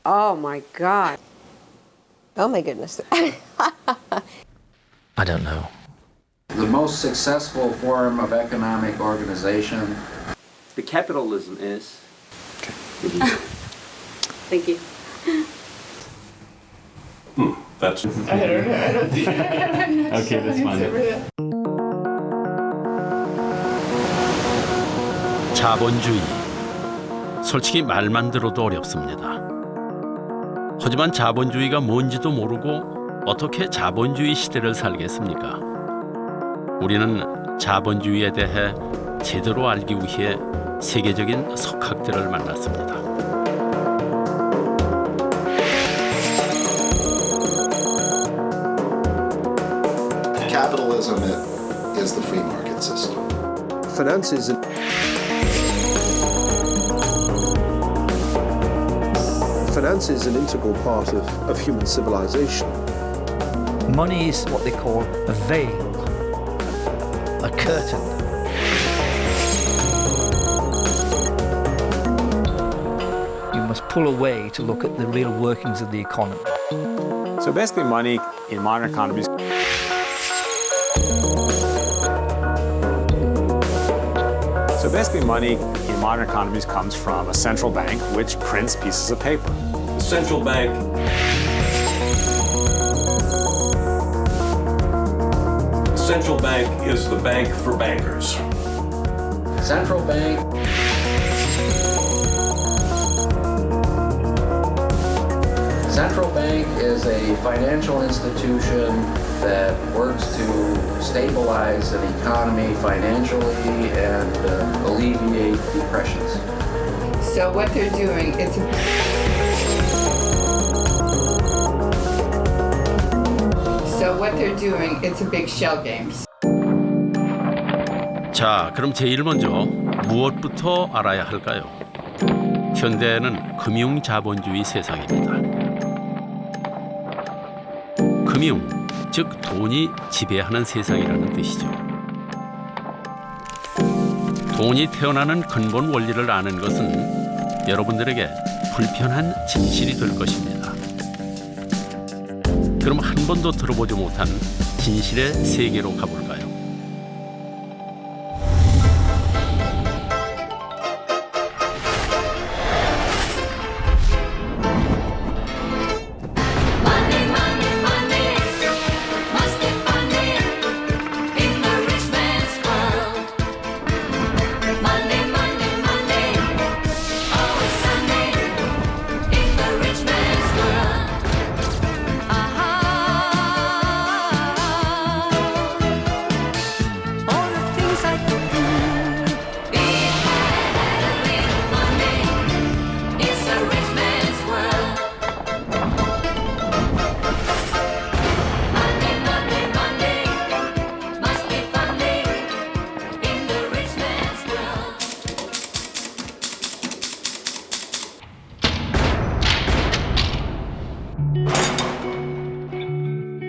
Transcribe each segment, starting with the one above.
Oh my God. Oh my goodness. I don't know. The most successful form of economic organization. The capitalism is. Thank you. That's. Okay, that's fine. 자본주의. 솔직히 말만 들어도 어렵습니다. 하지만 자본주의가 뭔지도 모르고 어떻게 자본주의 시대를 살겠습니까? 우리는 자본주의에 대해 제대로 알기 위해 세계적인 석학들을 만났습니다. Capitalism is the free market system. Finance is an integral part of human civilization. Money is what they call a veil, a curtain. You must pull away to look at the real workings of the economy. So basically money in modern economies. So basically money in modern economies comes from a central bank which prints pieces of paper. The central bank. The central bank is the bank for bankers. Central bank. Central bank is a financial institution that works to stabilize an economy financially and alleviate depressions. So what they're doing, it's a big shell games. 자, 그럼 제일 먼저 무엇부터 알아야 할까요? 현대는 금융 자본주의 세상입니다. 금융, 즉 돈이 지배하는 세상이라는 뜻이죠. 돈이 태어나는 근본 원리를 아는 것은 여러분들에게 불편한 진실이 될 것입니다. 그럼 한 번도 들어보지 못한 진실의 세계로 가볼까요?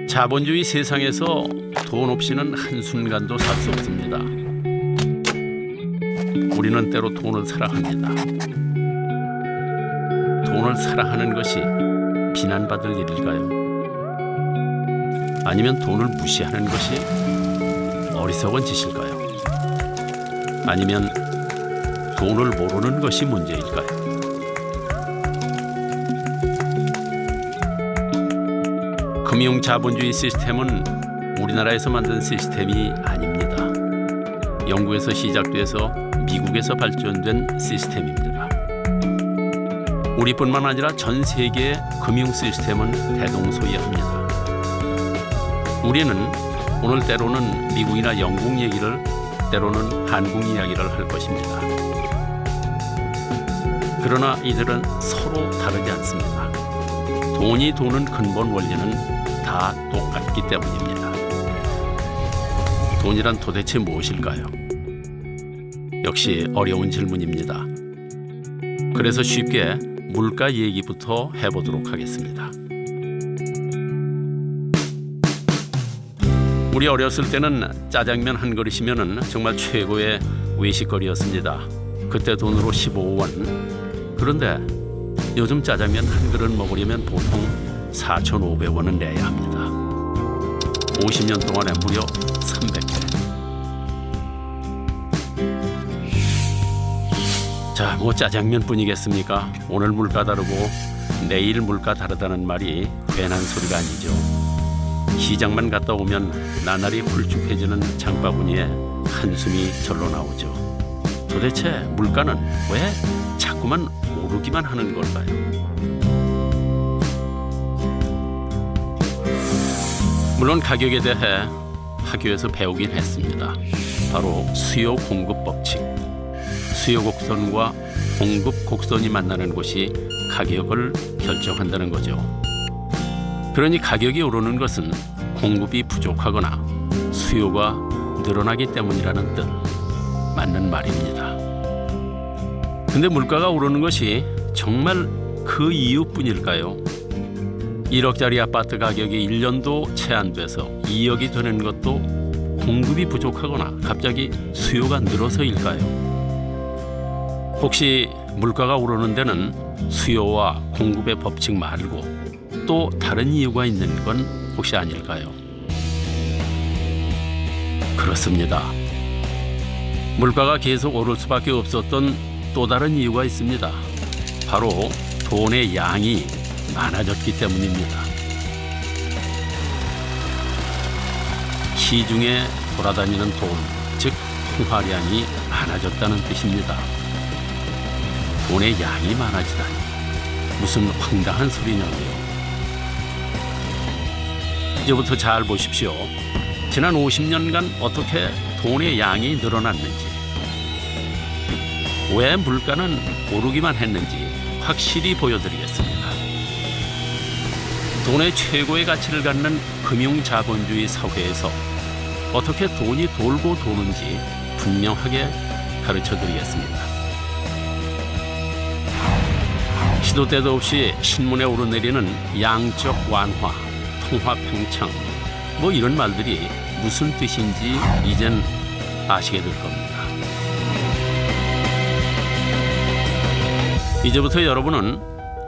자본주의 세상에서 돈 없이는 한순간도 살 수 없습니다. 우리는 때로 돈을 사랑합니다. 돈을 사랑하는 것이 비난받을 일일까요? 아니면 돈을 무시하는 것이 어리석은 짓일까요? 아니면 돈을 모르는 것이 문제일까요? 금융 자본주의 시스템은 우리나라에서 만든 시스템이 아닙니다. 영국에서 시작돼서 미국에서 발전된 시스템입니다. 우리뿐만 아니라 전 세계의 금융 시스템은 대동소이합니다. 우리는 오늘 때로는 미국이나 영국 얘기를, 때로는 한국 이야기를 할 것입니다. 그러나 이들은 서로 다르지 않습니다. 돈이 도는 근본 원리는 다 똑같기 때문입니다. 돈이란 도대체 무엇일까요? 역시 어려운 질문입니다. 그래서 쉽게 물가 얘기부터 해보도록 하겠습니다. 우리 어렸을 때는 짜장면 한 그릇이면 정말 최고의 외식거리였습니다. 그때 돈으로 15원. 그런데 요즘 짜장면 한 그릇 먹으려면 보통 4,500원은 내야 합니다. 50년 동안에 무려 300배. 자, 뭐 짜장면뿐이겠습니까? 오늘 물가 다르고 내일 물가 다르다는 말이 괜한 소리가 아니죠. 시장만 갔다 오면 나날이 훌쭉해지는 장바구니에 한숨이 절로 나오죠. 도대체 물가는 왜 자꾸만 오르기만 하는 걸까요? 물론 가격에 대해 학교에서 배우긴 했습니다. 바로 수요 공급 법칙. 수요 곡선과 공급 곡선이 만나는 곳이 가격을 결정한다는 거죠. 그러니 가격이 오르는 것은 공급이 부족하거나 수요가 늘어나기 때문이라는 뜻. 맞는 말입니다. 근데 물가가 오르는 것이 정말 그 이유뿐일까요? 1억짜리 아파트 가격이 1년도 채 안 돼서 2억이 되는 것도 공급이 부족하거나 갑자기 수요가 늘어서일까요? 혹시 물가가 오르는 데는 수요와 공급의 법칙 말고 또 다른 이유가 있는 건 혹시 아닐까요? 그렇습니다. 물가가 계속 오를 수밖에 없었던 또 다른 이유가 있습니다. 바로 돈의 양이 많아졌기 때문입니다. 시중에 돌아다니는 돈, 즉 통화량이 많아졌다는 뜻입니다. 돈의 양이 많아지다니 무슨 황당한 소리냐고요. 이제부터 잘 보십시오. 지난 50년간 어떻게 돈의 양이 늘어났는지, 왜 물가는 오르기만 했는지 확실히 보여드리겠습니다. 돈의 최고의 가치를 갖는 금융자본주의 사회에서 어떻게 돈이 돌고 도는지 분명하게 가르쳐드리겠습니다. 시도 때도 없이 신문에 오르내리는 양적 완화, 통화 팽창, 뭐 이런 말들이 무슨 뜻인지 이젠 아시게 될 겁니다. 이제부터 여러분은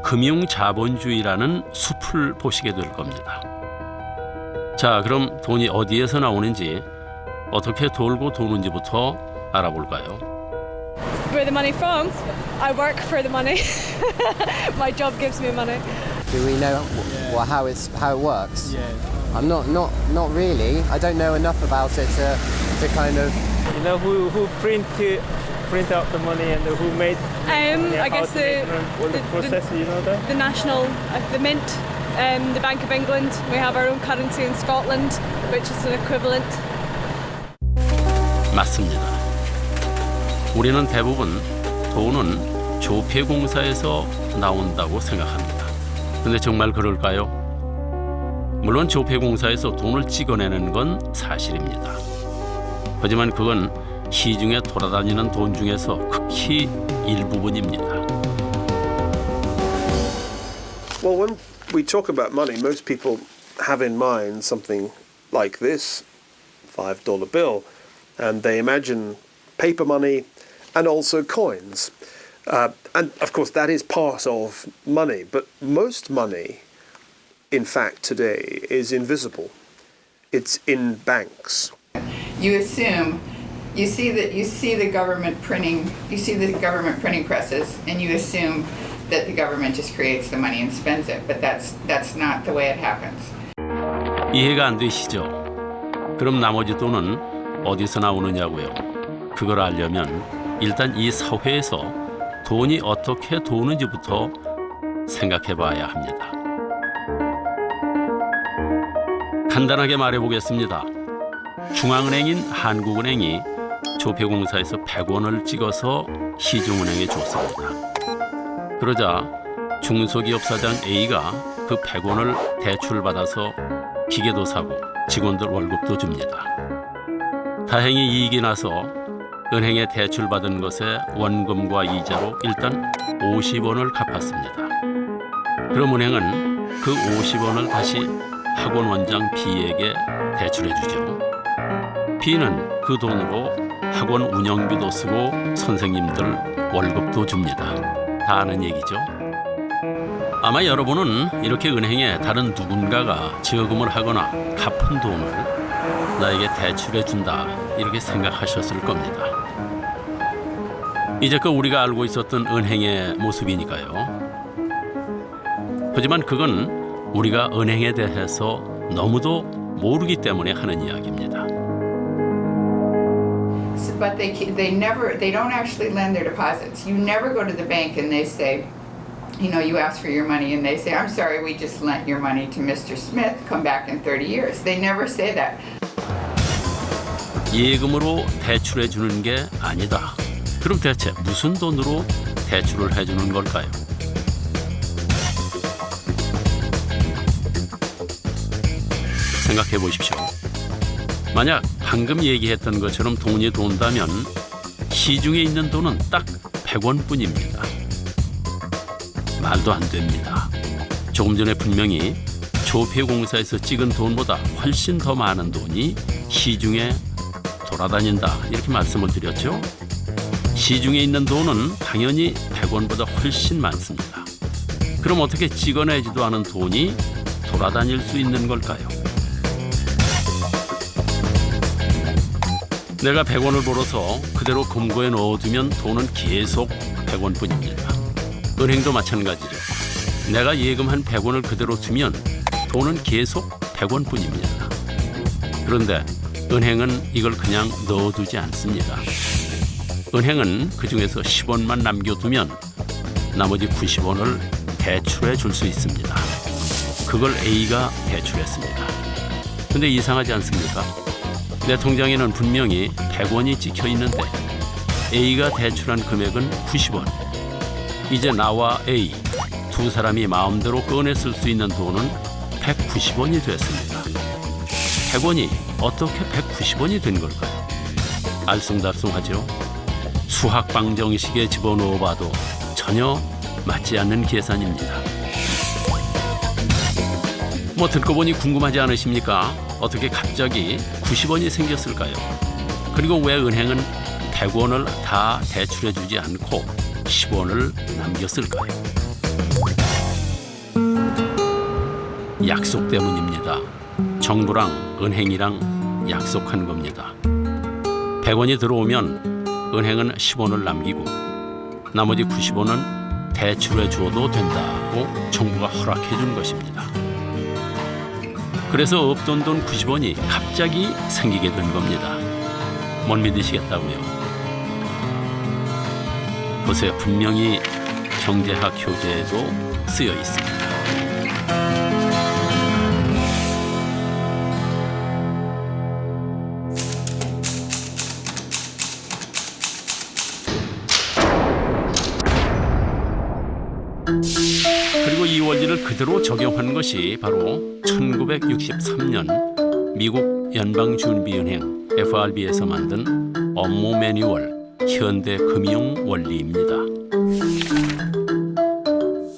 금융자본주의라는 숲을 보시게 될 겁니다. 자, 그럼 돈이 어디에서 나오는지, 어떻게 돌고 도는지부터 알아볼까요? Where the money from? I work for the money. My job gives me money. Do we know how it works? I'm not really. I don't know enough about it to kind of. You know who print out the money and who made. I guess the process. You know that. The national, the mint, the Bank of England. We have our own currency in Scotland, which is an equivalent. 맞습니다. 우리는 대부분 돈은 조폐공사에서 나온다고 생각합니다. 근데 정말 그럴까요? 물론 조폐공사에서 돈을 찍어내는 건 사실입니다. 하지만 그건 시중에 돌아다니는 돈 중에서 극히 일부분입니다. Well, when we talk about money, most people have in mind something like this $5 bill, and they imagine paper money and also coins. And of course, that is part of money, but most money, in fact, today is invisible. It's in banks. You assume, you see the government printing presses, and you assume that the government just creates the money and spends it, but that's not the way it happens. 이해가 안 되시죠? 그럼 나머지 돈은 어디서 나오느냐고요? 그걸 알려면 일단 이 사회에서 돈이 어떻게 도는지부터 생각해 봐야 합니다. 간단하게 말해보겠습니다. 중앙은행인 한국은행이 조폐공사에서 100원을 찍어서 시중은행에 줬습니다. 그러자 중소기업 사장 A가 그 100원을 대출받아서 기계도 사고 직원들 월급도 줍니다. 다행히 이익이 나서 은행에 대출받은 것의 원금과 이자로 일단 50원을 갚았습니다. 그럼 은행은 그 50원을 다시 학원 원장 B에게 대출해 주죠. B는 그 돈으로 학원 운영비도 쓰고 선생님들 월급도 줍니다. 다 아는 얘기죠. 아마 여러분은 이렇게 은행에 다른 누군가가 저금을 하거나 갚은 돈을 나에게 대출해 준다 이렇게 생각하셨을 겁니다. 이제껏 우리가 알고 있었던 은행의 모습이니까요. 하지만 그건 우리가 은행에 대해서 너무도 모르기 때문에 하는 이야기입니다. But they don't actually lend their deposits. You never go to the bank and they say, you know, you ask for your money and they say, I'm sorry, we just lent your money to Mr. Smith. Come back in 30 years. They never say that. 예금으로 대출해 주는 게 아니다. 그럼 대체 무슨 돈으로 대출을 해주는 걸까요? 생각해 보십시오. 만약 방금 얘기했던 것처럼 돈이 돈다면 시중에 있는 돈은 딱 100원뿐입니다. 말도 안 됩니다. 조금 전에 분명히 조폐공사에서 찍은 돈보다 훨씬 더 많은 돈이 시중에 돌아다닌다 이렇게 말씀을 드렸죠. 시중에 있는 돈은 당연히 100원보다 훨씬 많습니다. 그럼 어떻게 찍어내지도 않은 돈이 돌아다닐 수 있는 걸까요? 내가 100원을 벌어서 그대로 금고에 넣어두면 돈은 계속 100원뿐입니다. 은행도 마찬가지죠. 내가 예금한 100원을 그대로 두면 돈은 계속 100원뿐입니다. 그런데 은행은 이걸 그냥 넣어두지 않습니다. 은행은 그중에서 10원만 남겨두면 나머지 90원을 대출해 줄 수 있습니다. 그걸 A가 대출했습니다. 근데 이상하지 않습니까? 내 통장에는 분명히 100원이 찍혀 있는데 A가 대출한 금액은 90원. 이제 나와 A 두 사람이 마음대로 꺼내 쓸 수 있는 돈은 190원이 됐습니다. 100원이 어떻게 190원이 된 걸까요? 알쏭달쏭하죠? 수학 방정식에 집어넣어 봐도 전혀 맞지 않는 계산입니다. 뭐 듣고 보니 궁금하지 않으십니까? 어떻게 갑자기 90원이 생겼을까요? 그리고 왜 은행은 100원을 다 대출해 주지 않고 10원을 남겼을까요? 약속 때문입니다. 정부랑 은행이랑 약속한 겁니다. 100원이 들어오면 은행은 10원을 남기고 나머지 90원은 대출해 주어도 된다고 정부가 허락해 준 것입니다. 그래서 없던 돈 90원이 갑자기 생기게 된 겁니다. 못 믿으시겠다고요? 보세요. 분명히 경제학 교재에도 쓰여 있습니다. 그리고 이 원리를 그대로 적용한 것이 바로 1963년 미국 연방준비은행 FRB에서 만든 업무 매뉴얼 현대 금융 원리입니다.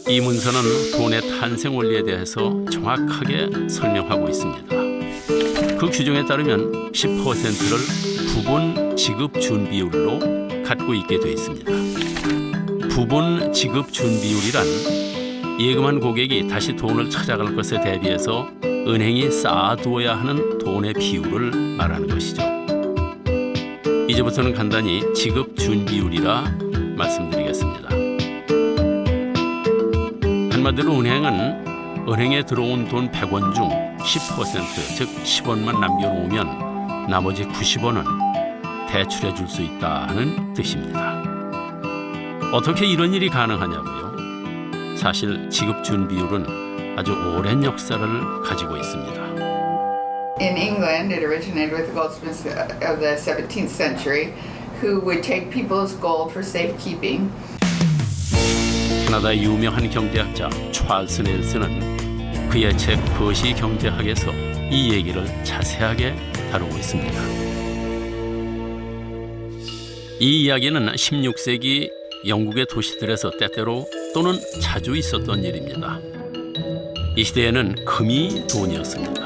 이 문서는 돈의 탄생 원리에 대해서 정확하게 설명하고 있습니다. 그 규정에 따르면 10%를 부분 지급 준비율로 갖고 있게 되어 있습니다. 부분 지급 준비율이란 예금한 고객이 다시 돈을 찾아갈 것에 대비해서 은행이 쌓아두어야 하는 돈의 비율을 말하는 것이죠. 이제부터는 간단히 지급 준비율이라 말씀드리겠습니다. 한마디로 은행에 들어온 돈 100원 중 10%, 즉 10원만 남겨놓으면 나머지 90원은 대출해 줄 수 있다는 뜻입니다. 어떻게 이런 일이 가능하냐고요? 사실 지급 준비율은 아주 오랜 역사를 가지고 있습니다. In England, it originated with the goldsmiths of the 17th century, who would take people's gold for safekeeping. 캐나다의 유명한 경제학자 찰스 넬슨은 그의 책 거시 경제학에서 이 얘기를 자세하게 다루고 있습니다. 이 이야기는 16세기 영국의 도시들에서 때때로 또는 자주 있었던 일입니다. 이 시대에는 금이 돈이었습니다.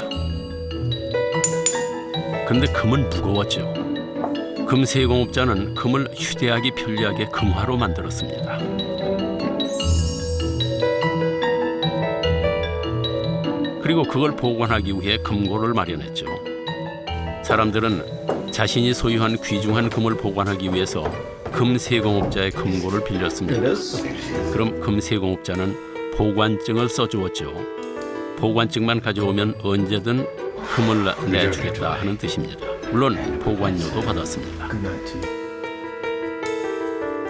그런데 금은 무거웠죠. 금세공업자는 금을 휴대하기 편리하게 금화로 만들었습니다. 그리고 그걸 보관하기 위해 금고를 마련했죠. 사람들은 자신이 소유한 귀중한 금을 보관하기 위해서 금세공업자의 금고를 빌렸습니다. 그럼 금세공업자는 보관증을 써주었죠. 보관증만 가져오면 언제든 금을 내주겠다 하는 뜻입니다. 물론 보관료도 받았습니다.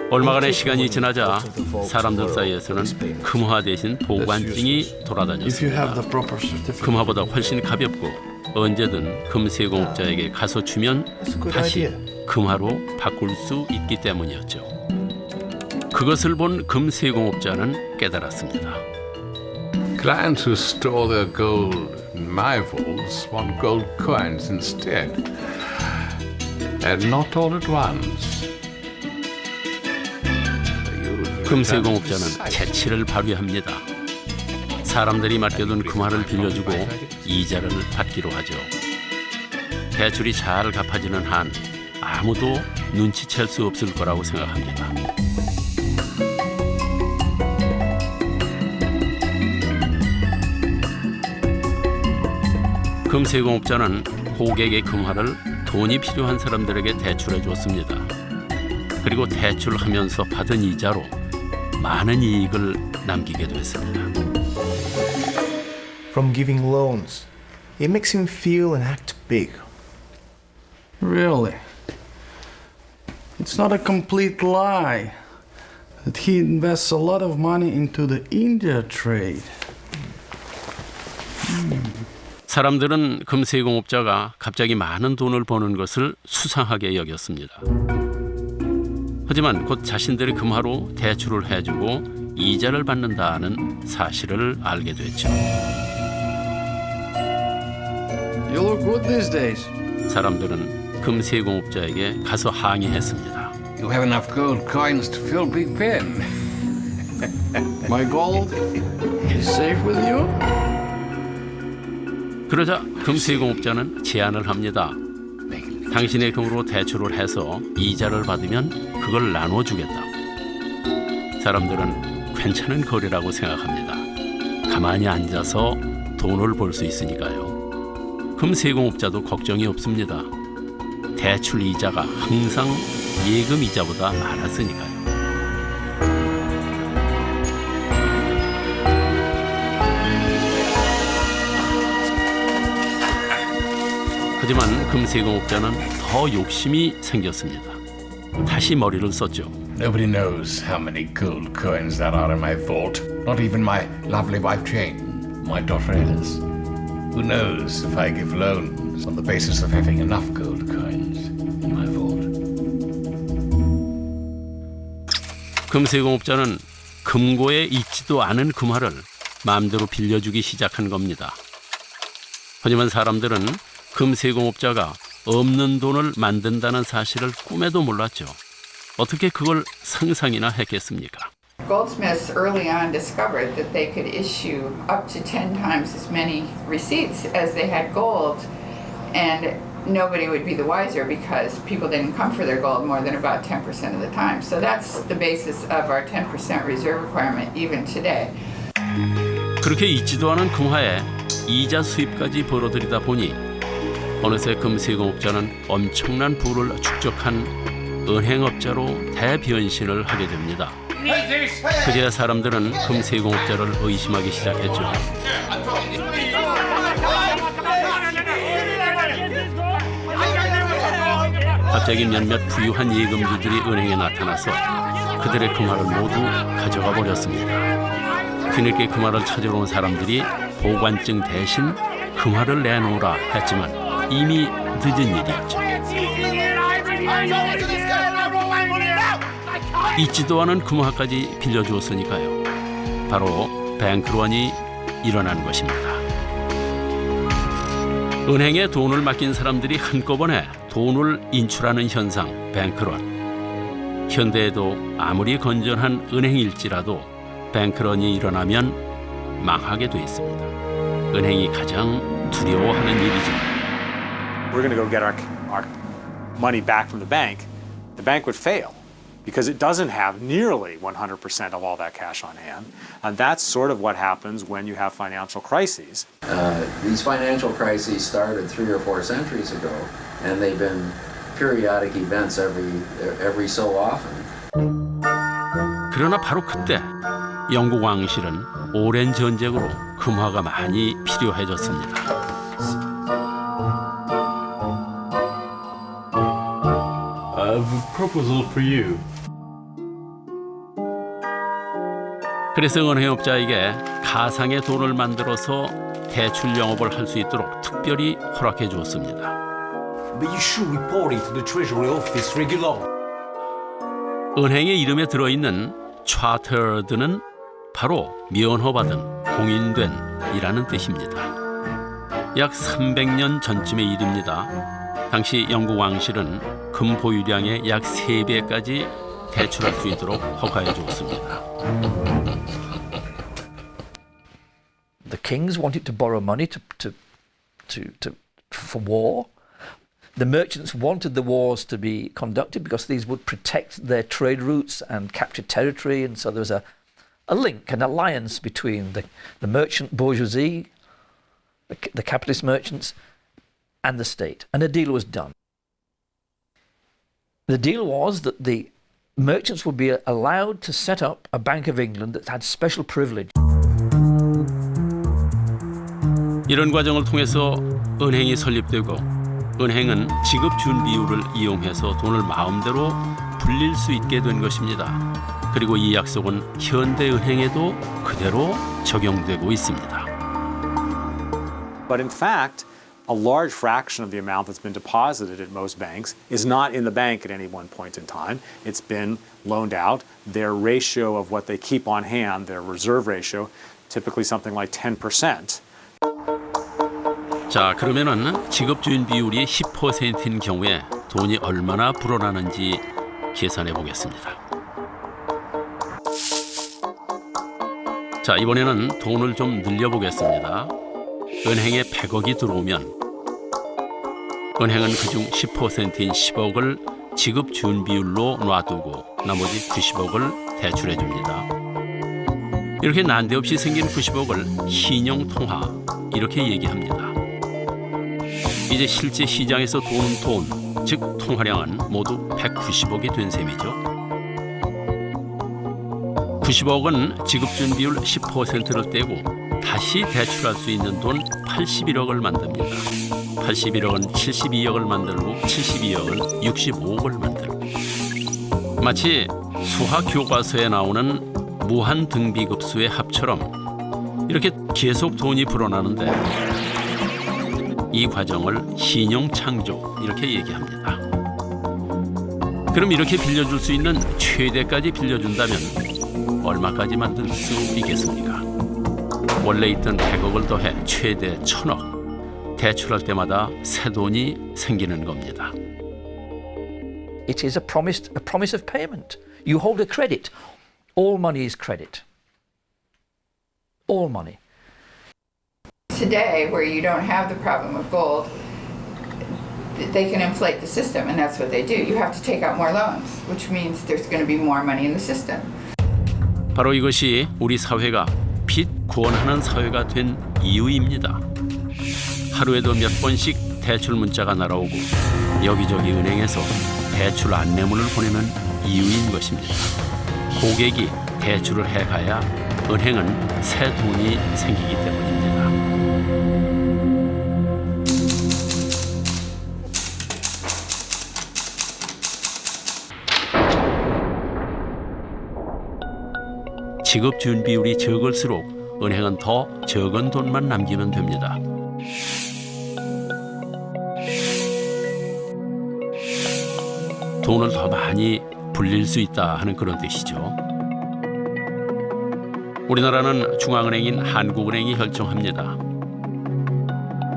얼마간의 시간이 지나자 사람들 사이에서는 금화 대신 보관증이 돌아다녔습니다. 금화보다 훨씬 가볍고 언제든 금세공업자에게 가서 주면 다시 금화로 바꿀 수 있기 때문이었죠. 그것을 본 금세공업자는 깨달았습니다. Clients who store their gold in my vaults want gold coins instead, and not all at once. 금세공업자는 재치를 발휘합니다. 사람들이 맡겨둔 금화를 빌려주고 이자를 받기로 하죠. 대출이 잘 갚아지는 한 아무도 눈치챌 수 없을 거라고 생각합니다. 금세공업자는 고객의 금화를 돈이 필요한 사람들에게 대출해 주었습니다. 그리고 대출하면서 받은 이자로 많은 이익을 남기게 됐습니다. From giving loans, it makes him feel and act big. Really? It's not a complete lie that he invests a lot of money into the India trade. 사람들은 금세공업자가 갑자기 많은 돈을 버는 것을 수상하게 여겼습니다. 하지만 곧 자신들의 금화로 대출을 해주고 이자를 받는다는 사실을 알게 됐죠. You look good these days. 사람들은 금세공업자에게 가서 항의했습니다. You have enough gold coins to fill Big Ben. My gold is safe with you? 그러자 금세공업자는 제안을 합니다. 당신의 금으로 대출을 해서 이자를 받으면 그걸 나눠주겠다. 사람들은 괜찮은 거래라고 생각합니다. 가만히 앉아서 돈을 벌 수 있으니까요. 금세공업자도 걱정이 없습니다. 대출 이자가 항상 예금 이자보다 많았으니까요. 하지만 금세공업자는 더 욕심이 생겼습니다. 다시 머리를 썼죠. Nobody knows how many gold coins there are in my vault. Not even my lovely wife Jane, my daughter Alice. Who knows if I give loans on the basis of having enough gold coins in my vault. 금세공업자는 금고에 있지도 않은 금화를 마음대로 빌려주기 시작한 겁니다. 하지만 사람들은 금세공업자가 없는 돈을 만든다는 사실을 꿈에도 몰랐죠. 어떻게 그걸 상상이나 했겠습니까? Goldsmiths early on discovered that they could issue up to 10 times as many receipts as they had gold, and nobody would be the wiser because people didn't come for their gold more than about 10% of the time. So that's the basis of our 10% reserve requirement even today. 그렇게 있지도 않은 금화에 이자 수입까지 벌어들이다 보니 어느새 금세공업자는 엄청난 부를 축적한 은행업자로 대변신을 하게 됩니다. 그제야 사람들은 금세공업자를 의심하기 시작했죠. 갑자기 몇몇 부유한 예금주들이 은행에 나타나서 그들의 금화를 모두 가져가 버렸습니다. 뒤늦게 금화를 찾으러 온 사람들이 보관증 대신 금화를 내놓으라 했지만 이미 늦은 일이었죠. 있지도 않은 금화까지 빌려주었으니까요. 바로 뱅크런이 일어난 것입니다. 은행에 돈을 맡긴 사람들이 한꺼번에 돈을 인출하는 현상, 뱅크런. 현대에도 아무리 건전한 은행일지라도 뱅크런이 일어나면 망하게 돼 있습니다. 은행이 가장 두려워하는 일이죠. We're going to go get our money back from the bank would fail because it doesn't have nearly 100% of all that cash on hand. And that's sort of what happens when you have financial crises. These financial crises started 3 or 4 centuries ago, and they've been periodic events every so often. 그러나 바로 그때 영국 왕실은 오랜 전쟁으로 금화가 많이 필요해졌습니다. I have a proposal for you. 그래서 은행업자에게 가상의 돈을 만들어서 대출 영업을 할 수 있도록 특별히 허락해 주었습니다. But you should report it to the Treasury Office regularly. 은행의 이름에 들어있는 chartered는 바로 면허받은, 공인된 이라는 뜻입니다. 약 300년 전쯤의 일입니다. 당시 영국 왕실은 금 보유량의 약 3배까지 대출할 수 있도록 허가해 주었습니다. The kings wanted to borrow money for war. The merchants wanted the wars to be conducted because these would protect their trade routes and capture territory, and so there was a link, an alliance between the merchant bourgeoisie, the capitalist merchants, and the state, and a deal was done. The deal was that the merchants would be allowed to set up a Bank of England that had special privilege. 이런 과정을 통해서 은행이 설립되고 은행은 지급 준비율을 이용해서 돈을 마음대로 불릴 수 있게 된 것입니다. 그리고 이 약속은 현대은행에도 그대로 적용되고 있습니다. But in fact, a large fraction of the amount that's been deposited at most banks is not in the bank at any one point in time. It's been loaned out. Their ratio of what they keep on hand, their reserve ratio, typically something like 10%. 자, 그러면은 지급 준비율이 10%인 경우에 돈이 얼마나 불어나는지 계산해 보겠습니다. 자, 이번에는 돈을 좀 늘려 보겠습니다. 은행에 100억이 들어오면 은행은 그중 10%인 10억을 지급 준비율로 놔두고 나머지 90억을 대출해 줍니다. 이렇게 난데없이 생긴 90억을 신용통화 이렇게 얘기합니다. 이제 실제 시장에서 도는 돈, 즉 통화량은 모두 190억이 된 셈이죠. 90억은 지급준비율 10%를 떼고 다시 대출할 수 있는 돈 81억을 만듭니다. 81억은 72억을 만들고 72억은 65억을 만들고 마치 수학 교과서에 나오는 무한 등비급수의 합처럼 이렇게 계속 돈이 불어나는데 이 과정을 신용창조 이렇게 얘기합니다. 그럼 이렇게 빌려줄 수 있는 최대까지 빌려준다면 얼마까지 만들 수 있겠습니까? 원래 있던 100억을 더해 최대 1000억. 대출할 때마다 새 돈이 생기는 겁니다. It is a promise of payment. You hold a credit. All money is credit. All money. Today, where you don't have the problem of gold, they can inflate the system, and that's what they do. You have to take out more loans, which means there's going to be more money in the system. 바로 이것이 우리 사회가 빚 구원하는 사회가 된 이유입니다. 하루에도 몇 번씩 대출 문자가 날아오고 여기저기 은행에서 대출 안내문을 보내는 이유인 것입니다. 고객이 대출을 해가야 은행은 새 돈이 생기기 때문입니다. 지급 준비율이 적을수록 은행은 더 적은 돈만 남기면 됩니다. 돈을 더 많이 불릴 수 있다 하는 그런 뜻이죠. 우리나라는 중앙은행인 한국은행이 결정합니다.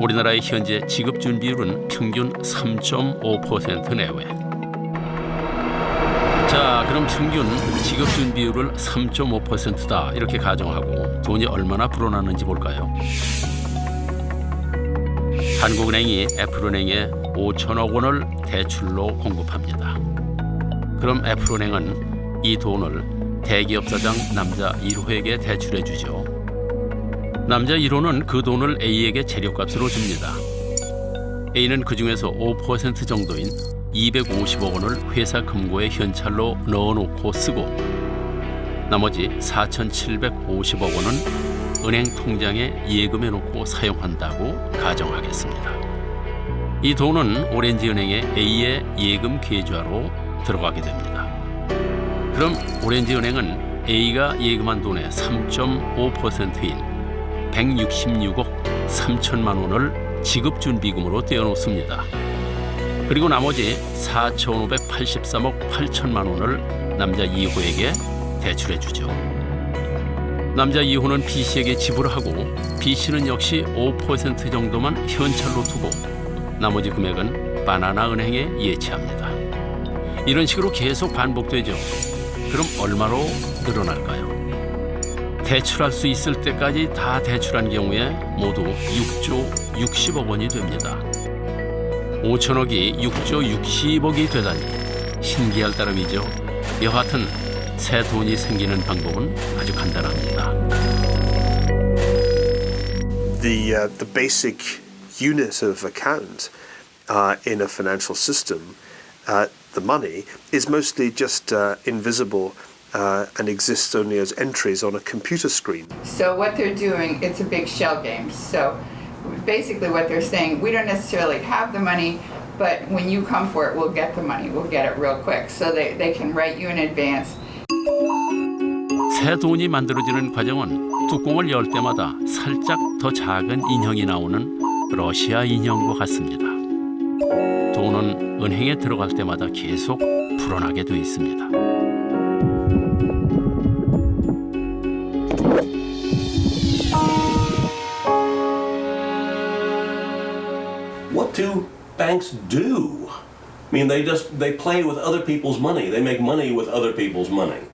우리나라의 현재 지급 준비율은 평균 3.5% 내외. 자, 그럼 평균 지급 준비율을 3.5%다 이렇게 가정하고 돈이 얼마나 불어나는지 볼까요? 한국은행이 애플은행에 5천억 원을 대출로 공급합니다. 그럼 애플은행은 이 돈을 대기업 사장 남자 1호에게 대출해 주죠. 남자 1호는 그 돈을 A에게 재료값으로 줍니다. A는 그 중에서 5% 정도인 250억 원을 회사 금고에 현찰로 넣어놓고 쓰고 나머지 4,750억 원은 은행 통장에 예금해놓고 사용한다고 가정하겠습니다. 이 돈은 오렌지은행의 A의 예금 계좌로 들어가게 됩니다. 그럼 오렌지은행은 A가 예금한 돈의 3.5%인 166억 3천만 원을 지급준비금으로 떼어놓습니다. 그리고 나머지 4,583억 8천만 원을 남자 2호에게 대출해주죠. 남자 2호는 B씨에게 지불하고 B씨는 역시 5% 정도만 현찰로 두고 나머지 금액은 바나나 은행에 예치합니다. 이런 식으로 계속 반복되죠. 그럼 얼마로 늘어날까요? 대출할 수 있을 때까지 다 대출한 경우에 모두 6조 60억 원이 됩니다. 5천억이 6조 60억이 되다니 신기할 따름이죠. 여하튼 새 돈이 생기는 방법은 아주 간단합니다. The basic unit of account in a financial system, the money, is mostly just invisible and exists only as entries on a computer screen. So what they're doing, it's a big shell game. So basically what they're saying, we don't necessarily have the money, but when you come for it, we'll get the money. We'll get it real quick. So they can write you in advance. 새 돈이 만들어지는 과정은 뚜껑을 열 때마다 살짝 더 작은 인형이 나오는 러시아 인형과 같습니다. 돈은 은행에 들어갈 때마다 계속 불어나게 돼 있습니다. What do banks do? I mean, they play with other people's money. They make money with other people's money.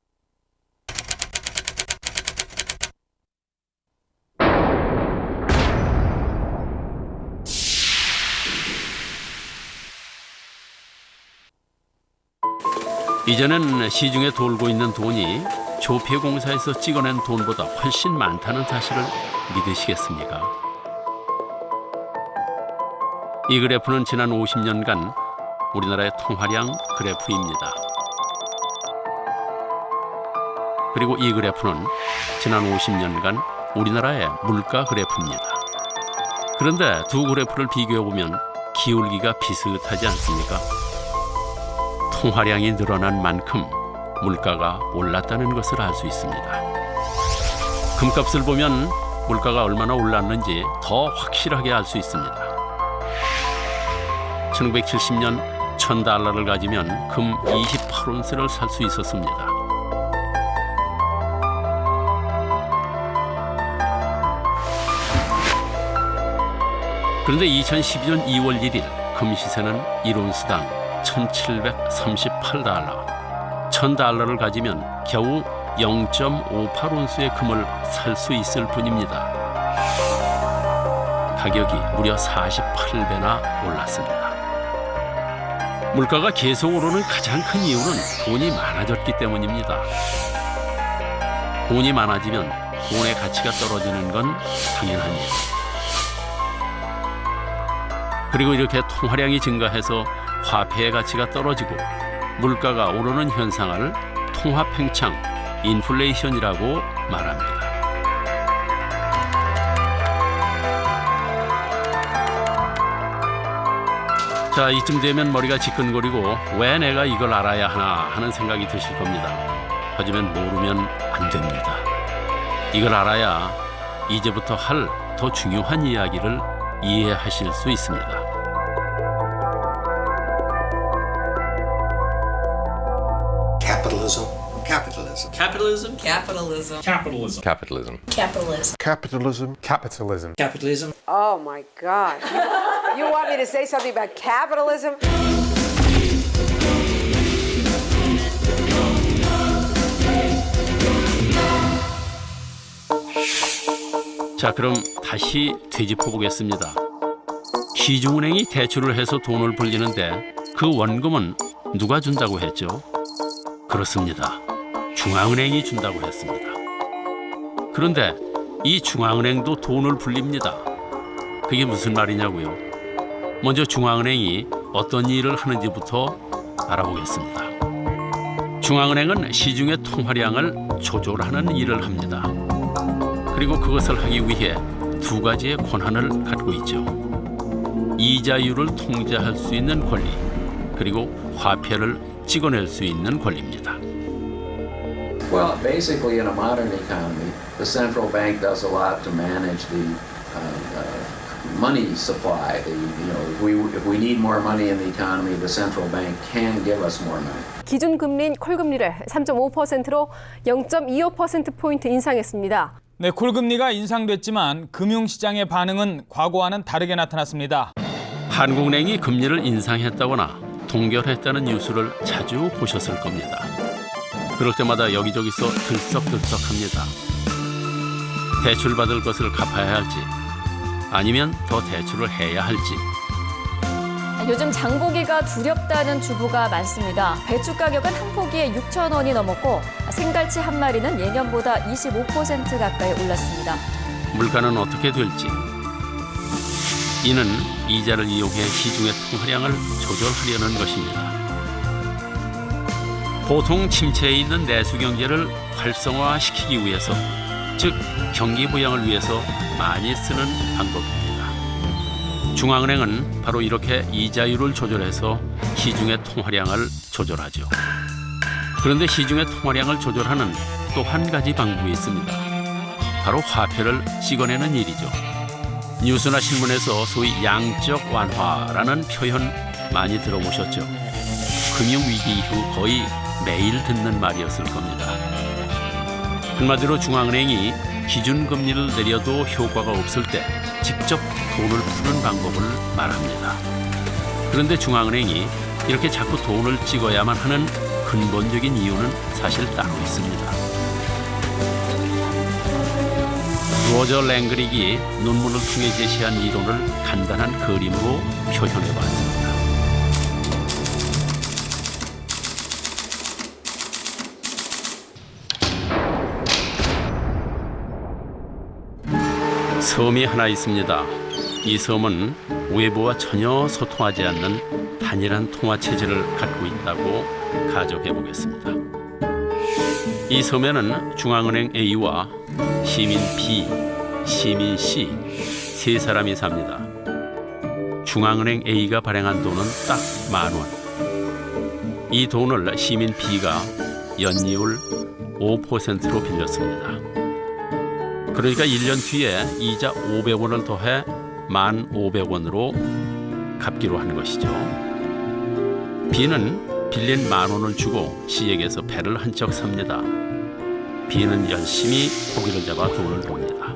이제는 시중에 돌고 있는 돈이 조폐공사에서 찍어낸 돈보다 훨씬 많다는 사실을 믿으시겠습니까? 이 그래프는 지난 50년간 우리나라의 통화량 그래프입니다. 그리고 이 그래프는 지난 50년간 우리나라의 물가 그래프입니다. 그런데 두 그래프를 비교해보면 기울기가 비슷하지 않습니까? 통화량이 늘어난 만큼 물가가 올랐다는 것을 알 수 있습니다. 금값을 보면 물가가 얼마나 올랐는지 더 확실하게 알 수 있습니다. 1970년 1,000달러를 가지면 금 28온스를 살 수 있었습니다. 그런데 2012년 2월 1일 금 시세는 1온스당 1,738달러. 1,000달러를 가지면 겨우 0.58온스의 금을 살 수 있을 뿐입니다. 가격이 무려 48배나 올랐습니다. 물가가 계속 오르는 가장 큰 이유는 돈이 많아졌기 때문입니다. 돈이 많아지면 돈의 가치가 떨어지는 건 당연한 일. 그리고 이렇게 통화량이 증가해서 화폐의 가치가 떨어지고 물가가 오르는 현상을 통화팽창, 인플레이션이라고 말합니다. 자, 이쯤 되면 머리가 지끈거리고 왜 내가 이걸 알아야 하나 하는 생각이 드실 겁니다. 하지만 모르면 안 됩니다. 이걸 알아야 이제부터 할 더 중요한 이야기를 이해하실 수 있습니다. Capitalism. Capitalism. Capitalism. Capitalism. Capitalism. Capitalism. Capitalism. Capitalism. Capitalism. Capitalism. Oh my God. You want me to say something about capitalism? 자, 그럼 다시 되짚어 보겠습니다. 시중은행이 대출을 해서 돈을 불리는데 그 원금은 누가 준다고 했죠? 그렇습니다. 중앙은행이 준다고 했습니다. 그런데 이 중앙은행도 돈을 불립니다. 그게 무슨 말이냐고요? 먼저 중앙은행이 어떤 일을 하는지부터 알아보겠습니다. 중앙은행은 시중의 통화량을 조절하는 일을 합니다. 그리고 그것을 하기 위해 두 가지의 권한을 갖고 있죠. 이자율을 통제할 수 있는 권리, 그리고 화폐를 찍어낼 수 있는 권리입니다. Well, basically, in a modern economy, the central bank does a lot to manage the money supply. If we need more money in the economy, the central bank can give us more money. 기준금리인 콜금리를 3.5%로 0.25%포인트 인상했습니다. 네, 콜금리가 인상됐지만 금융시장의 반응은 과거와는 다르게 나타났습니다. 한국은행이 금리를 인상했다거나 동결했다는 뉴스를 자주 보셨을 겁니다. 그럴 때마다 여기저기서 들썩들썩합니다. 대출받을 것을 갚아야 할지 아니면 더 대출을 해야 할지. 요즘 장보기가 두렵다는 주부가 많습니다. 배추 가격은 한 포기에 6,000원이 넘었고 생갈치 한 마리는 예년보다 25% 가까이 올랐습니다. 물가는 어떻게 될지. 이는 이자를 이용해 시중의 통화량을 조절하려는 것입니다. 보통 침체에 있는 내수 경제를 활성화시키기 위해서, 즉 경기 부양을 위해서 많이 쓰는 방법입니다. 중앙은행은 바로 이렇게 이자율을 조절해서 시중의 통화량을 조절하죠. 그런데 시중의 통화량을 조절하는 또 한 가지 방법이 있습니다. 바로 화폐를 찍어내는 일이죠. 뉴스나 신문에서 소위 양적 완화라는 표현 많이 들어보셨죠? 금융위기 이후 거의 매일 듣는 말이었을 겁니다. 한마디로 중앙은행이 기준금리를 내려도 효과가 없을 때 직접 돈을 푸는 방법을 말합니다. 그런데 중앙은행이 이렇게 자꾸 돈을 찍어야만 하는 근본적인 이유는 사실 따로 있습니다. 로저 랭그릭이 논문을 통해 제시한 이론을 간단한 그림으로 표현해 봤습니다. 섬이 하나 있습니다. 이 섬은 외부와 전혀 소통하지 않는 단일한 통화 체제를 갖고 있다고 가정해 보겠습니다. 이 섬에는 중앙은행 A와 시민 B, 시민 C 세 사람이 삽니다. 중앙은행 A가 발행한 돈은 딱 10,000원. 이 돈을 시민 B가 연이율 5%로 빌렸습니다. 그러니까 1년 뒤에 이자 500원을 더해 1,500원으로 갚기로 한 것이죠. B는 빌린 10,000원을 주고 C에게서 배를 한 척 삽니다. B는 열심히 고기를 잡아 돈을 봅니다.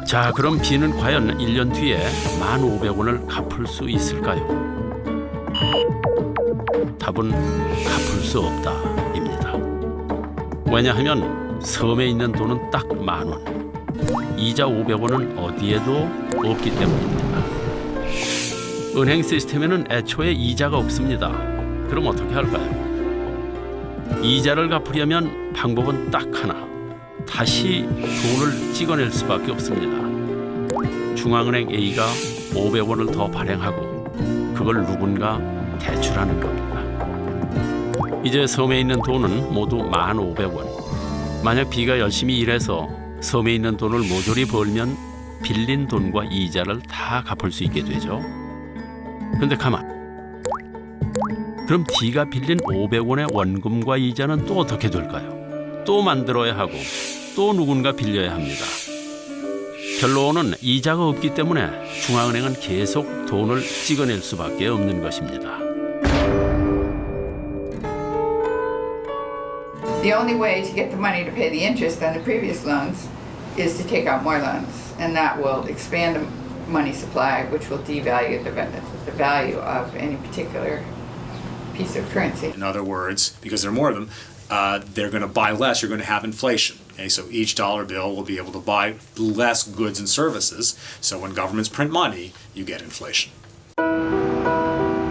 자, 그럼 B는 과연 1년 뒤에 1,500원을 갚을 수 있을까요? 답은 갚을 수 없다입니다. 왜냐하면 섬에 있는 돈은 딱 10,000원. 이자 500원은 어디에도 없기 때문입니다. 은행 시스템에는 애초에 이자가 없습니다. 그럼 어떻게 할까요? 이자를 갚으려면 방법은 딱 하나. 다시 돈을 찍어낼 수밖에 없습니다. 중앙은행 A가 500원을 더 발행하고 그걸 누군가 대출하는 겁니다. 이제 섬에 있는 돈은 모두 1,500원. 만약 B가 열심히 일해서 섬에 있는 돈을 모조리 벌면 빌린 돈과 이자를 다 갚을 수 있게 되죠. 그런데 가만. 그럼 D가 빌린 500원의 원금과 이자는 또 어떻게 될까요? 또 만들어야 하고 또 누군가 빌려야 합니다. 결론은 이자가 없기 때문에 중앙은행은 계속 돈을 찍어낼 수밖에 없는 것입니다. The only way to get the money to pay the interest on the previous loans is to take out more loans, and that will expand the money supply, which will devalue the value of any particular piece of currency. In other words, because there are more of them, they're going to buy less, you're going to have inflation. Okay, so each dollar bill will be able to buy less goods and services. So when governments print money, you get inflation.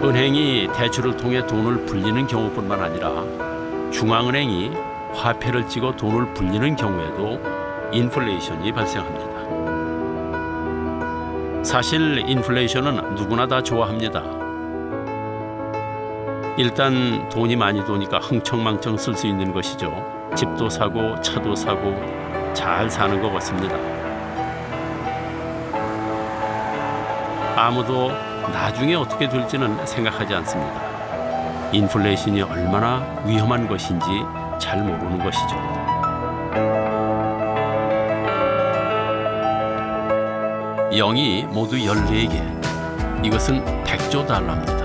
은행이 대출을 통해 돈을 불리는 경우뿐만 아니라 중앙은행이 화폐를 찍어 돈을 불리는 경우에도 인플레이션이 발생합니다. 사실 인플레이션은 누구나 다 좋아합니다. 일단 돈이 많이 도니까 흥청망청 쓸 수 있는 것이죠. 집도 사고 차도 사고 잘 사는 것 같습니다. 아무도 나중에 어떻게 될지는 생각하지 않습니다. 인플레이션이 얼마나 위험한 것인지 잘 모르는 것이죠. 영이 모두 14개. 이것은 100조 달러입니다.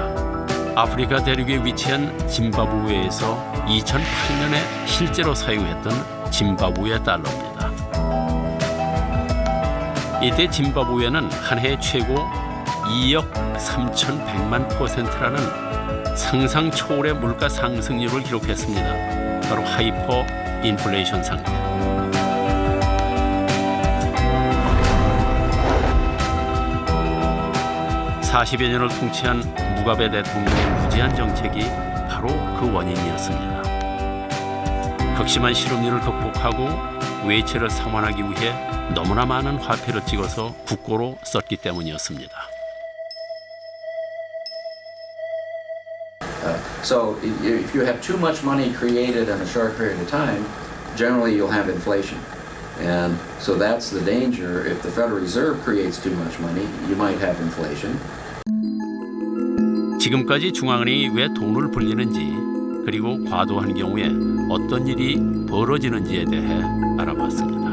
아프리카 대륙에 위치한 짐바브웨에서 2008년에 실제로 사용했던 짐바브웨 달러입니다. 이때 짐바브웨는 한 해 최고 2억 3,100만 %라는 상상 초월의 물가 상승률을 기록했습니다. 바로 하이퍼 인플레이션 상태. (40여 년을) 통치한 무가베 대통령의 무제한 정책이 바로 그 원인이었습니다. 극심한 실업률을 극복하고 외채를 상환하기 위해 너무나 많은 화폐를 찍어서 국고로 썼기 때문이었습니다. So if you have too much money created in a short period of time, generally you'll have inflation. And so that's the danger. If the Federal Reserve creates too much money, you might have inflation. 지금까지 중앙은행이 왜 돈을 불리는지 그리고 과도한 경우에 어떤 일이 벌어지는지에 대해 알아봤습니다.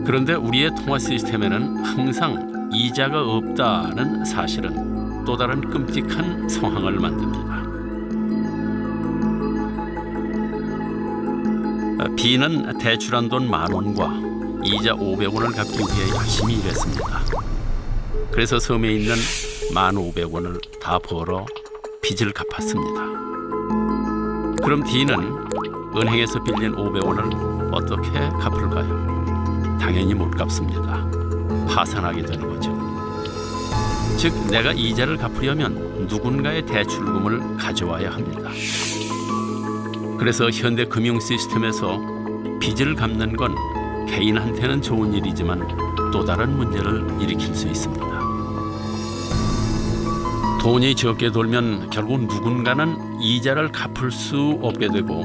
그런데 우리의 통화 시스템에는 항상 이자가 없다는 사실은 또 다른 끔찍한 상황을 만듭니다. B는 대출한 돈 10,000원과 이자 500원을 갚기 위해 열심히 일했습니다. 그래서 섬에 있는 1,500원을 다 벌어 빚을 갚았습니다. 그럼 D는 은행에서 빌린 500원을 어떻게 갚을까요? 당연히 못 갚습니다. 파산하게 되는 거죠. 즉 내가 이자를 갚으려면 누군가의 대출금을 가져와야 합니다. 그래서 현대 금융 시스템에서 빚을 갚는 건 개인한테는 좋은 일이지만 또 다른 문제를 일으킬 수 있습니다. 돈이 적게 돌면 결국 누군가는 이자를 갚을 수 없게 되고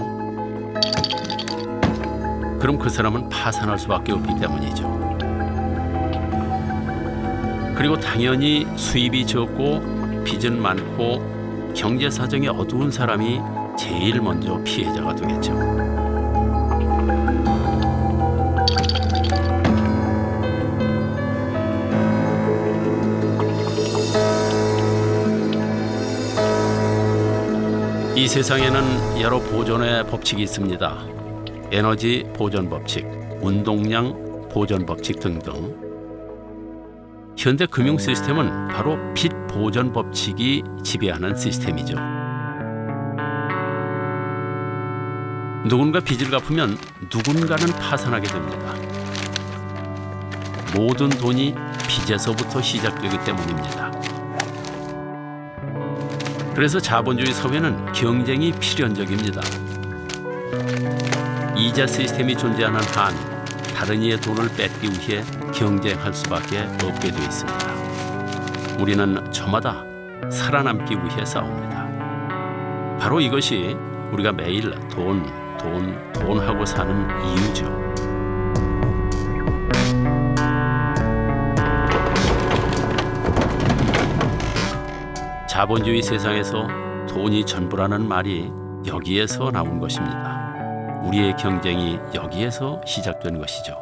그럼 그 사람은 파산할 수밖에 없기 때문이죠. 그리고 당연히 수입이 적고 빚은 많고 경제 사정이 어두운 사람이 제일 먼저 피해자가 되겠죠. 이 세상에는 여러 보존의 법칙이 있습니다. 에너지 보존 법칙, 운동량 보존 법칙 등등. 현대 금융 시스템은 바로 빚 보존 법칙이 지배하는 시스템이죠. 누군가 빚을 갚으면 누군가는 파산하게 됩니다. 모든 돈이 빚에서부터 시작되기 때문입니다. 그래서 자본주의 사회는 경쟁이 필연적입니다. 이자 시스템이 존재하는 한 다른 이의 돈을 뺏기 위해 경쟁할 수밖에 없게 되어 있습니다. 우리는 저마다 살아남기 위해 싸웁니다. 바로 이것이 우리가 매일 돈 하고 사는 이유죠. 자본주의 세상에서 돈이 전부라는 말이 여기에서 나온 것입니다. 우리의 경쟁이 여기에서 시작된 것이죠.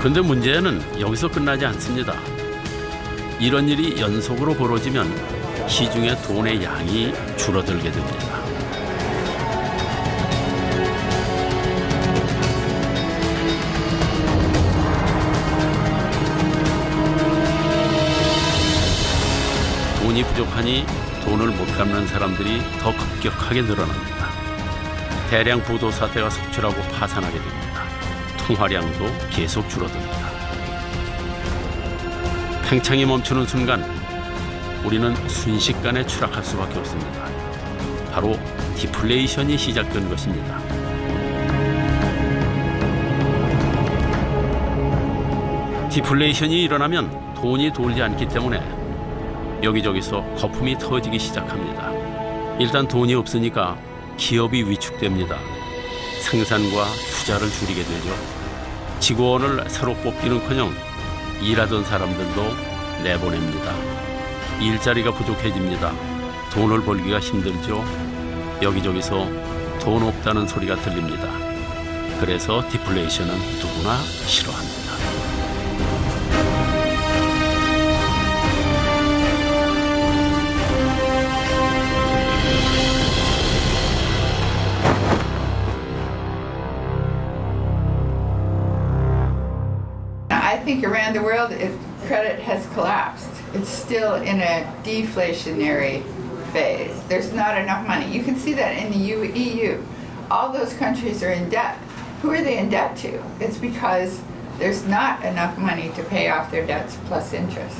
그런데 문제는 여기서 끝나지 않습니다. 이런 일이 연속으로 벌어지면 시중에 돈의 양이 줄어들게 됩니다. 돈이 부족하니 돈을 못 갚는 사람들이 더 급격하게 늘어납니다. 대량 부도 사태가 속출하고 파산하게 됩니다. 통화량도 계속 줄어듭니다. 팽창이 멈추는 순간 우리는 순식간에 추락할 수밖에 없습니다. 바로 디플레이션이 시작된 것입니다. 디플레이션이 일어나면 돈이 돌지 않기 때문에 여기저기서 거품이 터지기 시작합니다. 일단 돈이 없으니까 기업이 위축됩니다. 생산과 투자를 줄이게 되죠. 직원을 새로 뽑기는커녕 일하던 사람들도 내보냅니다. 일자리가 부족해집니다. 돈을 벌기가 힘들죠. 여기저기서 돈 없다는 소리가 들립니다. 그래서 디플레이션은 누구나 싫어합니다. I think around the world, credit has collapsed. It's still in a deflationary phase. There's not enough money. You can see that in the EU. All those countries are in debt. Who are they in debt to? It's because there's not enough money to pay off their debts plus interest.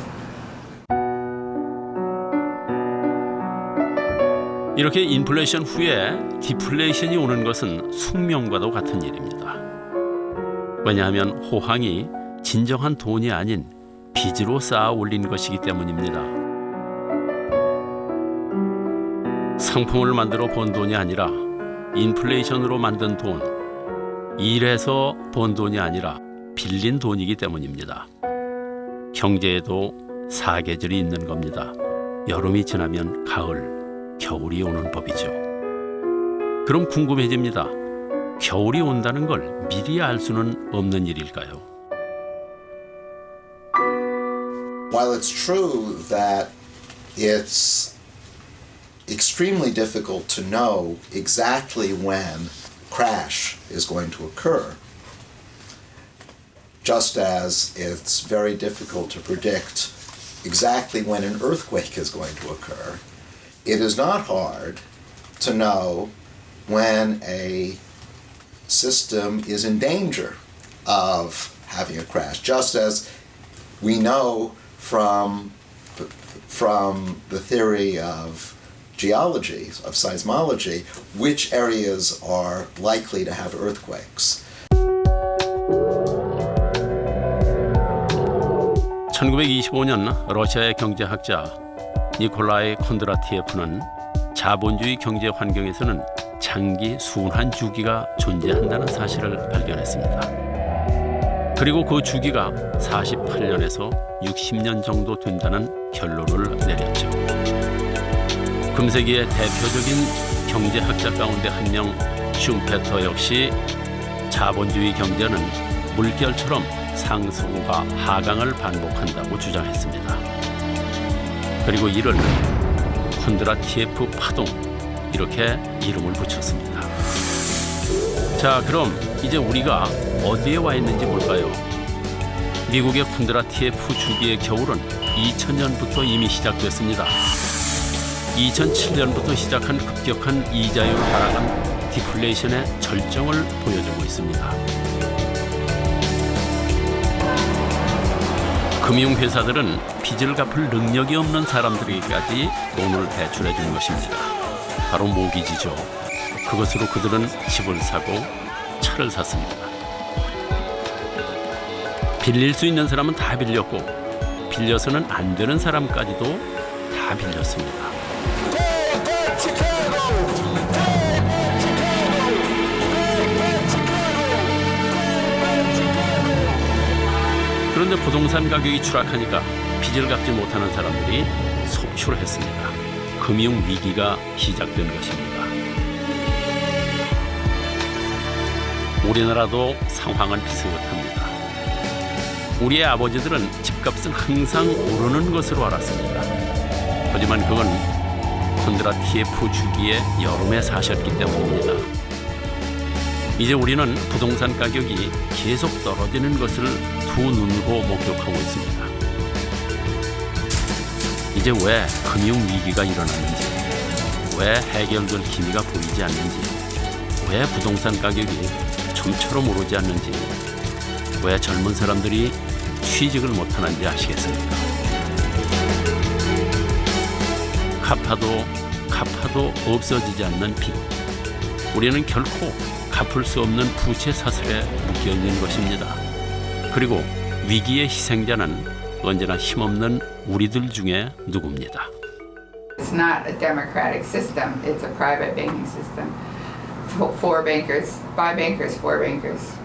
이렇게 인플레이션 후에 디플레이션이 오는 것은 숙명과도 같은 일입니다. 왜냐하면 호황이 진정한 돈이 아닌 빚으로 쌓아 올린 것이기 때문입니다. 상품을 만들어 번 돈이 아니라 인플레이션으로 만든 돈, 일해서 번 돈이 아니라 빌린 돈이기 때문입니다. 경제에도 사계절이 있는 겁니다. 여름이 지나면 가을, 겨울이 오는 법이죠. 그럼 궁금해집니다. 겨울이 온다는 걸 미리 알 수는 없는 일일까요? While it's true that it's extremely difficult to know exactly when crash is going to occur, just as it's very difficult to predict exactly when an earthquake is going to occur, it is not hard to know when a system is in danger of having a crash, just as we know from the theory of geology, of seismology, which areas are likely to have earthquakes. 1925년 러시아의 경제학자 니콜라이 콘드라티예프는 자본주의 경제 환경에서는 장기 순환 주기가 존재한다는 사실을 발견했습니다. 그리고 그 주기가 48년에서 60년 정도 된다는 결론을 내렸죠. 금세기의 대표적인 경제학자 가운데 한 명 슈페터 역시 자본주의 경제는 물결처럼 상승과 하강을 반복한다고 주장했습니다. 그리고 이를 콘드라티예프 파동 이렇게 이름을 붙였습니다. 자, 그럼 이제 우리가 어디에 와 있는지 볼까요? 미국의 콘드라티예프 주기의 겨울은 2000년부터 이미 시작됐습니다. 2007년부터 시작한 급격한 이자율 하락은 디플레이션의 절정을 보여주고 있습니다. 금융회사들은 빚을 갚을 능력이 없는 사람들에게까지 돈을 대출해 주는 것입니다. 바로 모기지죠. 그것으로 그들은 집을 사고 차를 샀습니다. 빌릴 수 있는 사람은 다 빌렸고 빌려서는 안 되는 사람까지도 다 빌렸습니다. 그런데 부동산 가격이 추락하니까 빚을 갚지 못하는 사람들이 속출을 했습니다. 금융위기가 시작된 것입니다. 우리나라도 상황은 비슷합니다. 우리의 아버지들은 집값은 항상 오르는 것으로 알았습니다. 하지만 그건 콘드라티예프 주기의 여름에 사셨기 때문입니다. 이제 우리는 부동산 가격이 계속 떨어지는 것을 두 눈으로 목격하고 있습니다. 이제 왜 금융위기가 일어났는지, 왜 해결될 기미가 보이지 않는지, 왜 부동산 가격이 좀처럼 오르지 않는지, 왜 젊은 사람들이 취직을 못하는지 아시겠습니까? 갚아도 없어지지 않는 빚. 우리는 결코 갚을 수 없는 부채 사슬에 묶여 있는 것입니다. 그리고 위기의 희생자는 언제나 힘없는 우리들 중에 누구입니다. It's not a democratic system. It's a private banking system. For bankers, by bankers, for bankers.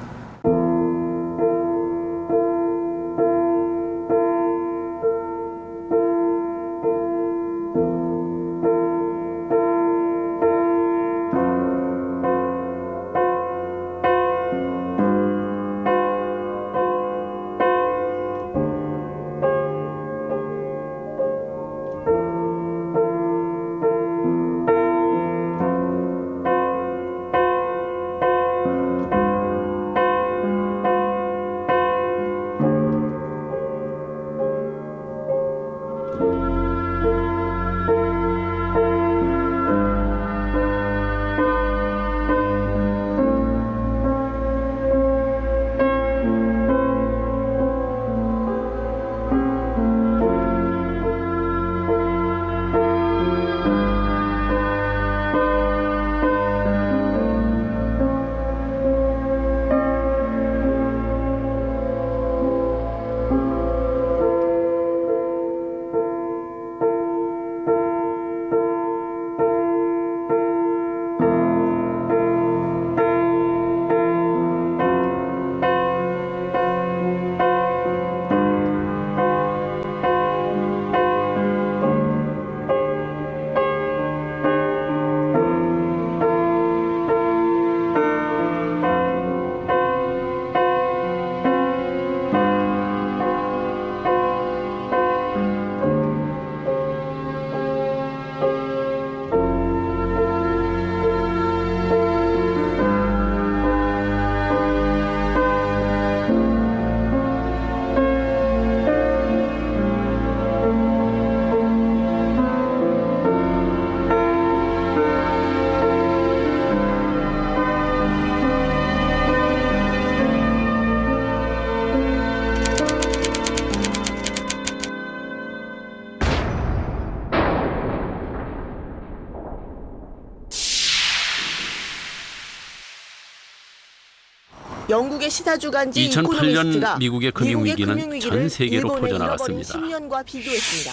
영국의 시사주간지 2008년 미국의 금융위기는 전 세계로 퍼져나갔습니다. 10년과 비교했습니다.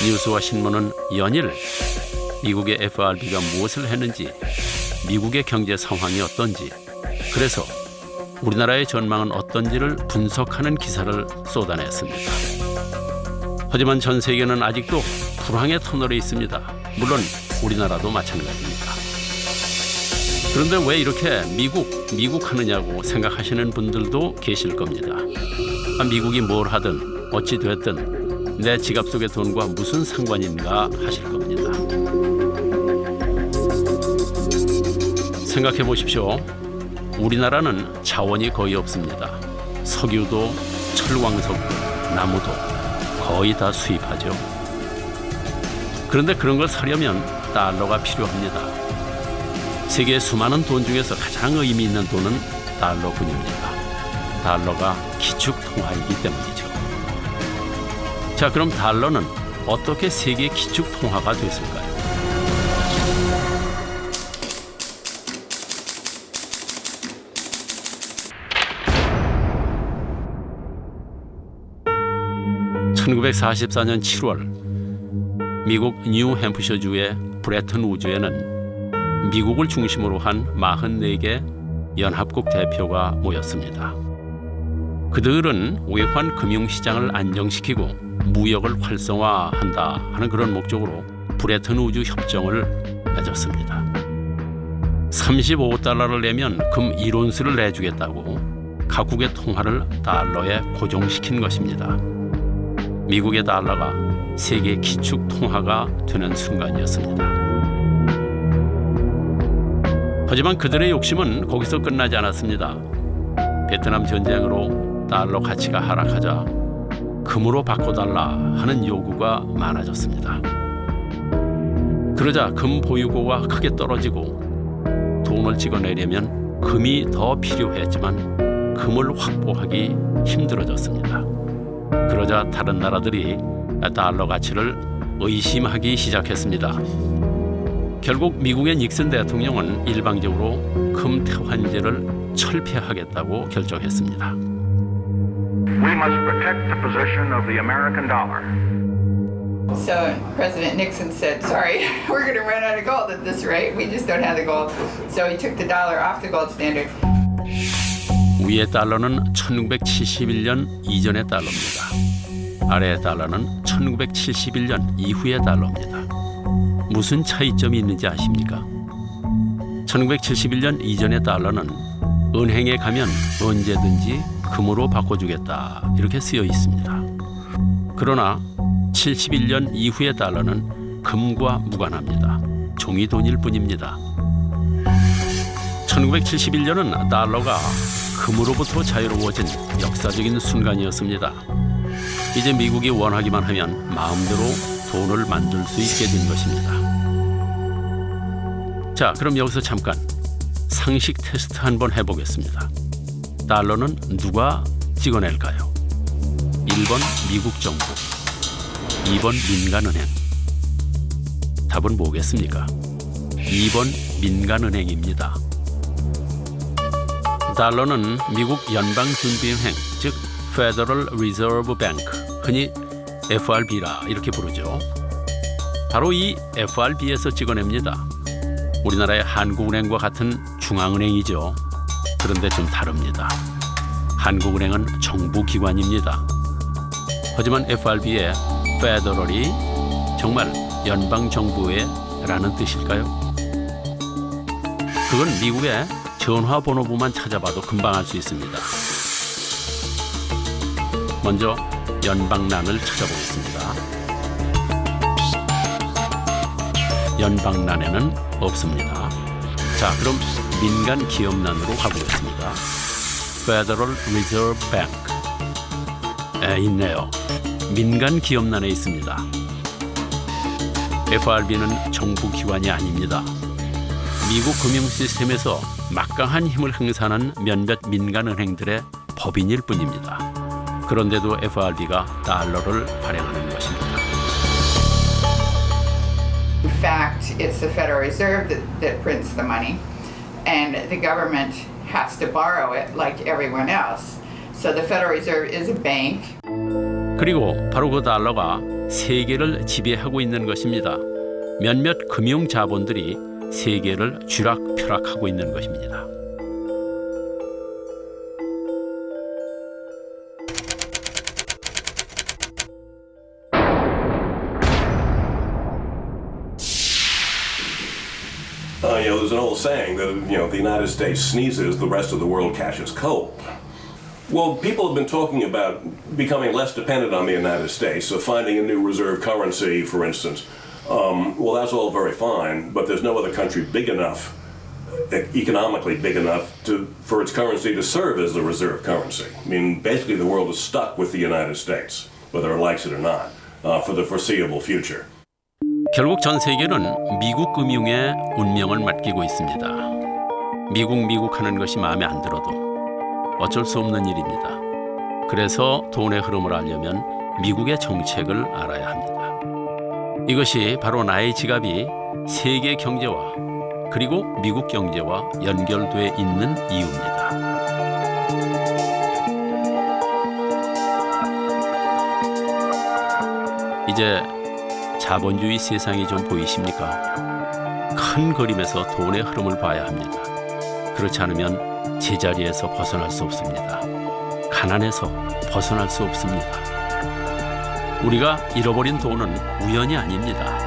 뉴스와 신문은 연일 미국의 FRB가 무엇을 했는지, 미국의 경제 상황이 어떤지, 그래서 우리나라의 전망은 어떤지를 분석하는 기사를 쏟아냈습니다. 하지만 전 세계는 아직도 불황의 터널에 있습니다. 물론 우리나라도 마찬가지입니다. 그런데 왜 이렇게 미국 하느냐고 생각하시는 분들도 계실 겁니다. 미국이 뭘 하든 어찌 됐든 내 지갑 속의 돈과 무슨 상관인가 하실 겁니다. 생각해 보십시오. 우리나라는 자원이 거의 없습니다. 석유도 철광석도 나무도 거의 다 수입하죠. 그런데 그런 걸 사려면 달러가 필요합니다. 세계의 수많은 돈 중에서 가장 의미 있는 돈은 달러뿐입니다. 달러가 기축통화이기 때문이죠. 자, 그럼 달러는 어떻게 세계 기축통화가 됐을까요? (1944년 7월) 미국 뉴햄프셔주의 브레튼 우즈에는 미국을 중심으로 한 44개 연합국 대표가 모였습니다. 그들은 외환 금융시장을 안정시키고 무역을 활성화한다 하는 그런 목적으로 브레튼 우즈 협정을 맺었습니다. $35를 내면 금 1온스를 내주겠다고, 각국의 통화를 달러에 고정시킨 것입니다. 미국의 달러가 세계 기축 통화가 되는 순간이었습니다. 하지만 그들의 욕심은 거기서 끝나지 않았습니다. 베트남 전쟁으로 달러 가치가 하락하자 금으로 바꿔달라 하는 요구가 많아졌습니다. 그러자 금 보유고가 크게 떨어지고 돈을 찍어내려면 금이 더 필요했지만 금을 확보하기 힘들어졌습니다. 그러자 다른 나라들이 달러 가치를 의심하기 시작했습니다. 결국 미국의 닉슨 대통령은 일방적으로 금 태환제를 철폐하겠다고 결정했습니다. We must protect the position of the American dollar. So President Nixon said, sorry, we're going to run out of gold at this rate. We just don't have the gold. So he took the dollar off the gold standard. 위의 달러는 1971년 이전의 달러입니다. 아래의 달러는 1971년 이후의 달러입니다. 무슨 차이점이 있는지 아십니까? 1971년 이전의 달러는 은행에 가면 언제든지 금으로 바꿔주겠다 이렇게 쓰여 있습니다. 그러나 71년 이후의 달러는 금과 무관합니다. 종이돈일 뿐입니다. 1971년은 달러가 금으로부터 자유로워진 역사적인 순간이었습니다. 이제 미국이 원하기만 하면 마음대로 돈을 만들 수 있게 된 것입니다. 자, 그럼 여기서 잠깐 상식 테스트 한번 해보겠습니다. 달러는 누가 찍어낼까요? 1번 미국 정부, 2번 민간은행. 답은 뭐겠습니까? 2번 민간은행입니다. 달러는 미국 연방준비은행, 즉 Federal Reserve Bank, 흔히 FRB라 이렇게 부르죠. 바로 이 FRB에서 찍어냅니다. 우리나라의 한국은행과 같은 중앙은행이죠. 그런데 좀 다릅니다. 한국은행은 정부기관입니다. 하지만 FRB의 Federal이 정말 연방정부의 라는 뜻일까요? 그건 미국의 전화번호부만 찾아봐도 금방 알 수 있습니다. 먼저 연방란을 찾아보겠습니다. 연방란에는 없습니다. 자, 그럼 민간 기업란으로 가보겠습니다. Federal Reserve Bank. 있네요. 민간 기업란에 있습니다. FRB는 정부 기관이 아닙니다. 미국 금융 시스템에서 막강한 힘을 행사하는 몇몇 민간 은행들의 법인일 뿐입니다. 그런데도 FRB가 달러를 발행하는 것입니다. In fact, it's the Federal Reserve that prints the money, and the government has to borrow it like everyone else. So the Federal Reserve is a bank. 그리고 바로 그 달러가 세계를 지배하고 있는 것입니다. 몇몇 금융 자본들이 세계를 쥐락펴락하고 있는 것입니다. There's an old saying that, the United States sneezes, the rest of the world catches cold. Well, people have been talking about becoming less dependent on the United States, so finding a new reserve currency, for instance. Well, that's all very fine, but there's no other country big enough, economically big enough, for its currency to serve as the reserve currency. I mean, basically the world is stuck with the United States, whether it likes it or not, for the foreseeable future. 결국 전 세계는 미국 금융에 운명을 맡기고 있습니다. 미국 하는 것이 마음에 안 들어도 어쩔 수 없는 일입니다. 그래서 돈의 흐름을 알려면 미국의 정책을 알아야 합니다. 이것이 바로 나의 지갑이 세계 경제와 그리고 미국 경제와 연결돼 있는 이유입니다. 이제 자본주의 세상이 좀 보이십니까? 큰 그림에서 돈의 흐름을 봐야 합니다. 그렇지 않으면 제자리에서 벗어날 수 없습니다. 가난에서 벗어날 수 없습니다. 우리가 잃어버린 돈은 우연이 아닙니다.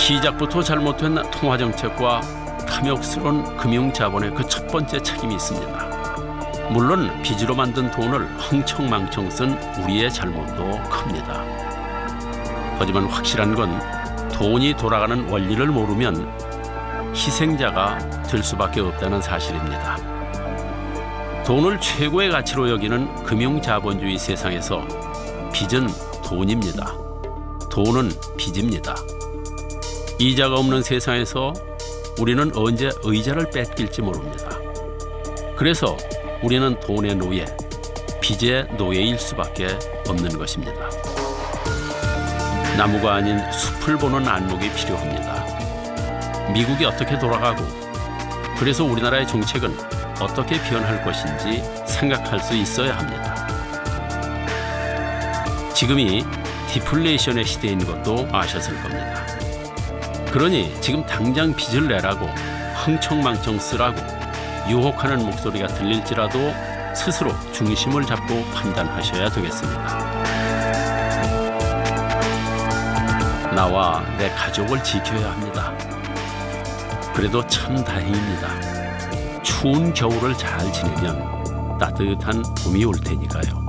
시작부터 잘못된 통화정책과 탐욕스러운 금융자본의 그 첫 번째 책임이 있습니다. 물론 빚으로 만든 돈을 흥청망청 쓴 우리의 잘못도 큽니다. 하지만 확실한 건 돈이 돌아가는 원리를 모르면 희생자가 될 수밖에 없다는 사실입니다. 돈을 최고의 가치로 여기는 금융자본주의 세상에서 빚은 돈입니다. 돈은 빚입니다. 이자가 없는 세상에서 우리는 언제 의자를 뺏길지 모릅니다. 그래서 우리는 돈의 노예, 빚의 노예일 수밖에 없는 것입니다. 나무가 아닌 숲을 보는 안목이 필요합니다. 미국이 어떻게 돌아가고 그래서 우리나라의 정책은 어떻게 변할 것인지 생각할 수 있어야 합니다. 지금이 디플레이션의 시대인 것도 아셨을 겁니다. 그러니 지금 당장 빚을 내라고 흥청망청 쓰라고 유혹하는 목소리가 들릴지라도 스스로 중심을 잡고 판단하셔야 되겠습니다. 나와 내 가족을 지켜야 합니다. 그래도 참 다행입니다. 추운 겨울을 잘 지내면 따뜻한 봄이 올 테니까요.